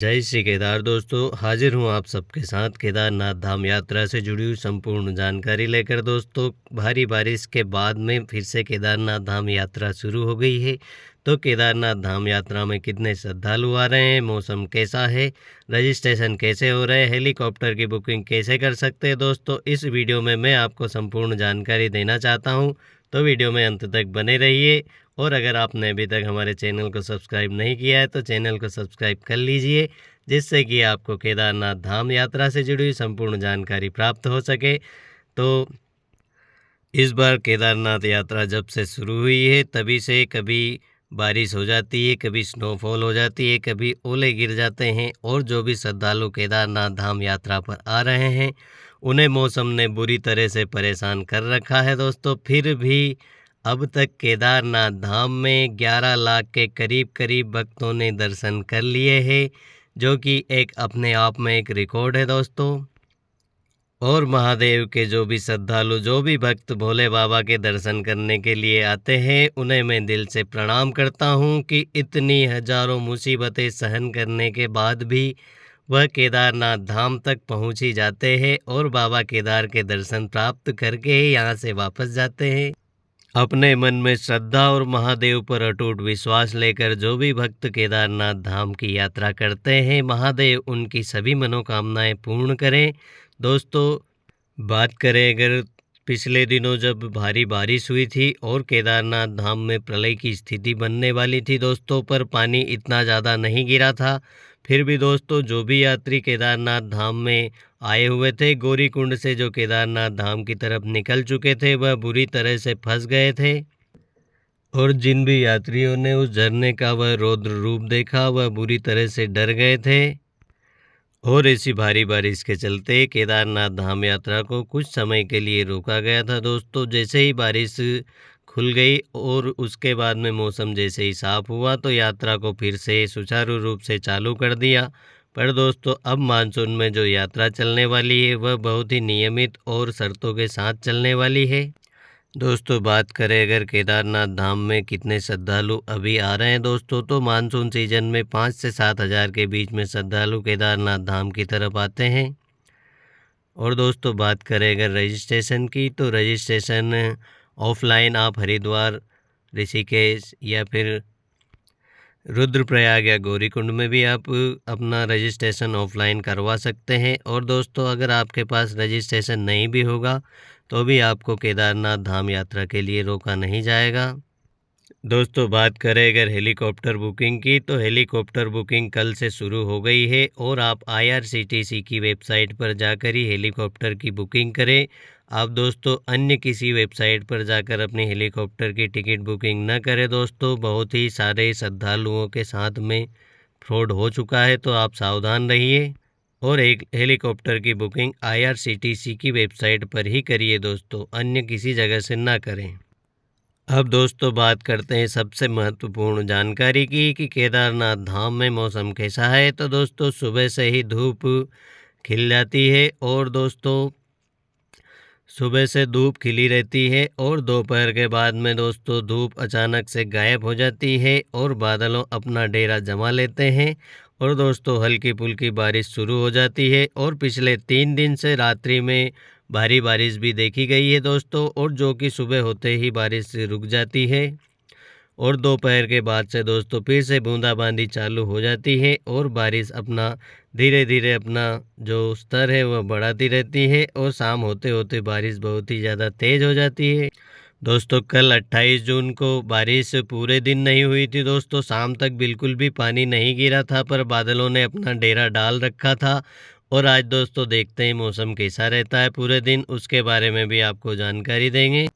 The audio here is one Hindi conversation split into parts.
जय श्री केदार दोस्तों, हाजिर हूँ आप सबके साथ केदारनाथ धाम यात्रा से जुड़ी हुई संपूर्ण जानकारी लेकर। दोस्तों, भारी बारिश के बाद में फिर से केदारनाथ धाम यात्रा शुरू हो गई है। तो केदारनाथ धाम यात्रा में कितने श्रद्धालु आ रहे हैं, मौसम कैसा है, रजिस्ट्रेशन कैसे हो रहे हैं, हेलीकॉप्टर की बुकिंग कैसे कर सकते हैं, दोस्तों इस वीडियो में मैं आपको संपूर्ण जानकारी देना चाहता हूँ। तो वीडियो में अंत तक बने रहिए। और अगर आपने अभी तक हमारे चैनल को सब्सक्राइब नहीं किया है तो चैनल को सब्सक्राइब कर लीजिए, जिससे कि आपको केदारनाथ धाम यात्रा से जुड़ी हुई संपूर्ण जानकारी प्राप्त हो सके। तो इस बार केदारनाथ यात्रा जब से शुरू हुई है तभी से कभी बारिश हो जाती है, कभी स्नोफॉल हो जाती है, कभी ओले गिर जाते हैं। और जो भी श्रद्धालु केदारनाथ धाम यात्रा पर आ रहे हैं उन्हें मौसम ने बुरी तरह से परेशान कर रखा है। दोस्तों, फिर भी अब तक केदारनाथ धाम में 11 लाख के करीब भक्तों ने दर्शन कर लिए हैं, जो कि एक अपने आप में एक रिकॉर्ड है दोस्तों। और महादेव के जो भी श्रद्धालु, जो भी भक्त भोले बाबा के दर्शन करने के लिए आते हैं, उन्हें मैं दिल से प्रणाम करता हूं कि इतनी हजारों मुसीबतें सहन करने के बाद भी वह केदारनाथ धाम तक पहुंच ही जाते हैं और बाबा केदार के दर्शन प्राप्त करके ही यहाँ से वापस जाते हैं। अपने मन में श्रद्धा और महादेव पर अटूट विश्वास लेकर जो भी भक्त केदारनाथ धाम की यात्रा करते हैं, महादेव उनकी सभी मनोकामनाएं पूर्ण करें। दोस्तों, बात करें अगर पिछले दिनों जब भारी बारिश हुई थी और केदारनाथ धाम में प्रलय की स्थिति बनने वाली थी दोस्तों, पर पानी इतना ज़्यादा नहीं गिरा था। फिर भी दोस्तों, जो भी यात्री केदारनाथ धाम में आए हुए थे, गौरीकुंड से जो केदारनाथ धाम की तरफ निकल चुके थे, वह बुरी तरह से फंस गए थे। और जिन भी यात्रियों ने उस झरने का वह रौद्र रूप देखा, वह बुरी तरह से डर गए थे। और ऐसी भारी बारिश के चलते केदारनाथ धाम यात्रा को कुछ समय के लिए रोका गया था दोस्तों। जैसे ही बारिश खुल गई और उसके बाद में मौसम जैसे ही साफ हुआ तो यात्रा को फिर से सुचारू रूप से चालू कर दिया। पर दोस्तों, अब मानसून में जो यात्रा चलने वाली है वह बहुत ही नियमित और शर्तों के साथ चलने वाली है। दोस्तों, बात करें अगर केदारनाथ धाम में कितने श्रद्धालु अभी आ रहे हैं दोस्तों, तो मानसून सीजन में 5 से 7 हज़ार के बीच में श्रद्धालु केदारनाथ धाम की तरफ आते हैं। और दोस्तों, बात करें अगर रजिस्ट्रेशन की, तो रजिस्ट्रेशन ऑफलाइन आप हरिद्वार, ऋषिकेश या फिर रुद्रप्रयाग या गौरीकुंड में भी आप अपना रजिस्ट्रेशन ऑफलाइन करवा सकते हैं। और दोस्तों, अगर आपके पास रजिस्ट्रेशन नहीं भी होगा तो भी आपको केदारनाथ धाम यात्रा के लिए रोका नहीं जाएगा। दोस्तों, बात करें अगर हेलीकॉप्टर बुकिंग की, तो हेलीकॉप्टर बुकिंग कल से शुरू हो गई है और आप IRCTC की वेबसाइट पर जाकर ही हेलीकॉप्टर की बुकिंग करें। आप दोस्तों अन्य किसी वेबसाइट पर जाकर अपनी हेलीकॉप्टर की टिकट बुकिंग न करें दोस्तों। बहुत ही सारे श्रद्धालुओं के साथ में फ्रॉड हो चुका है, तो आप सावधान रहिए और एक हेलीकॉप्टर की बुकिंग IRCTC की वेबसाइट पर ही करिए दोस्तों, अन्य किसी जगह से ना करें। अब दोस्तों, बात करते हैं सबसे महत्वपूर्ण जानकारी की कि केदारनाथ धाम में मौसम कैसा है। तो दोस्तों, सुबह से ही धूप खिल जाती है और दोस्तों सुबह से धूप खिली रहती है और दोपहर के बाद में दोस्तों धूप अचानक से गायब हो जाती है और बादलों अपना डेरा जमा लेते हैं। और दोस्तों, हल्की फुल्की बारिश शुरू हो जाती है और पिछले 3 दिन से रात्रि में भारी बारिश भी देखी गई है दोस्तों, और जो कि सुबह होते ही बारिश रुक जाती है और दोपहर के बाद से दोस्तों फिर से बूंदाबांदी चालू हो जाती है और बारिश अपना धीरे धीरे अपना जो स्तर है वह बढ़ाती रहती है और शाम होते होते बारिश बहुत ही ज़्यादा तेज़ हो जाती है। दोस्तों, कल 28 जून को बारिश पूरे दिन नहीं हुई थी दोस्तों, शाम तक बिल्कुल भी पानी नहीं गिरा था, पर बादलों ने अपना डेरा डाल रखा था। और आज दोस्तों देखते हैं मौसम कैसा रहता है पूरे दिन, उसके बारे में भी आपको जानकारी देंगे।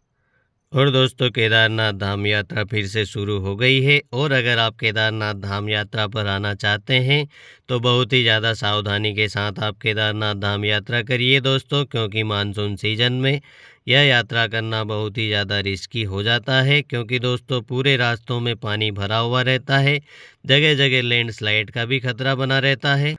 और दोस्तों, केदारनाथ धाम यात्रा फिर से शुरू हो गई है और अगर आप केदारनाथ धाम यात्रा पर आना चाहते हैं तो बहुत ही ज़्यादा सावधानी के साथ आप केदारनाथ धाम यात्रा करिए दोस्तों, क्योंकि मानसून सीजन में यह यात्रा करना बहुत ही ज़्यादा रिस्की हो जाता है। क्योंकि दोस्तों पूरे रास्तों में पानी भरा हुआ रहता है, जगह जगह लैंडस्लाइड का भी खतरा बना रहता है।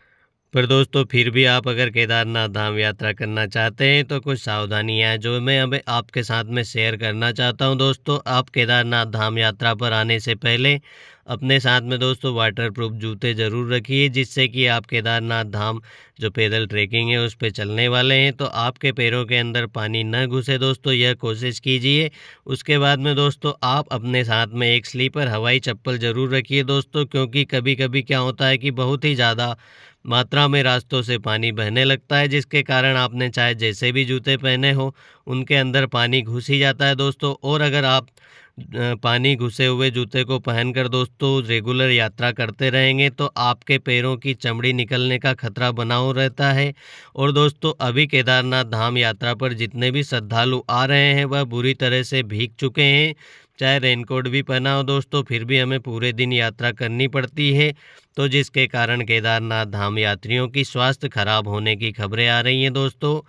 पर दोस्तों फिर भी आप अगर केदारनाथ धाम यात्रा करना चाहते हैं तो कुछ सावधानियाँ हैं जो मैं अब आपके साथ में शेयर करना चाहता हूं। दोस्तों आप केदारनाथ धाम यात्रा पर आने से पहले अपने साथ में दोस्तों वाटरप्रूफ जूते ज़रूर रखिए, जिससे कि आप केदारनाथ धाम जो पैदल ट्रैकिंग है उस पे चलने वाले हैं तो आपके पैरों के अंदर पानी न घुसे। दोस्तों यह कोशिश कीजिए। उसके बाद में दोस्तों आप अपने साथ में एक स्लीपर हवाई चप्पल ज़रूर रखिए दोस्तों, क्योंकि कभी कभी क्या होता है कि बहुत ही ज़्यादा मात्रा में रास्तों से पानी बहने लगता है, जिसके कारण आपने चाहे जैसे भी जूते पहने हो उनके अंदर पानी घुस ही जाता है दोस्तों। और अगर आप पानी घुसे हुए जूते को पहनकर दोस्तों रेगुलर यात्रा करते रहेंगे तो आपके पैरों की चमड़ी निकलने का खतरा बना हो रहता है। और दोस्तों अभी केदारनाथ धाम यात्रा पर जितने भी श्रद्धालु आ रहे हैं वह बुरी तरह से भीग चुके हैं। चाहे रेनकोट भी पहना हो दोस्तों फिर भी हमें पूरे दिन यात्रा करनी पड़ती है, तो जिसके कारण केदारनाथ धाम यात्रियों की स्वास्थ्य खराब होने की खबरें आ रही हैं दोस्तों।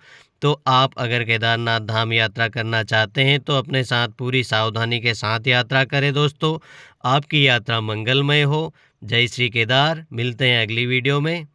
तो आप अगर केदारनाथ धाम यात्रा करना चाहते हैं तो अपने साथ पूरी सावधानी के साथ यात्रा करें दोस्तों। आपकी यात्रा मंगलमय हो। जय श्री केदार। मिलते हैं अगली वीडियो में।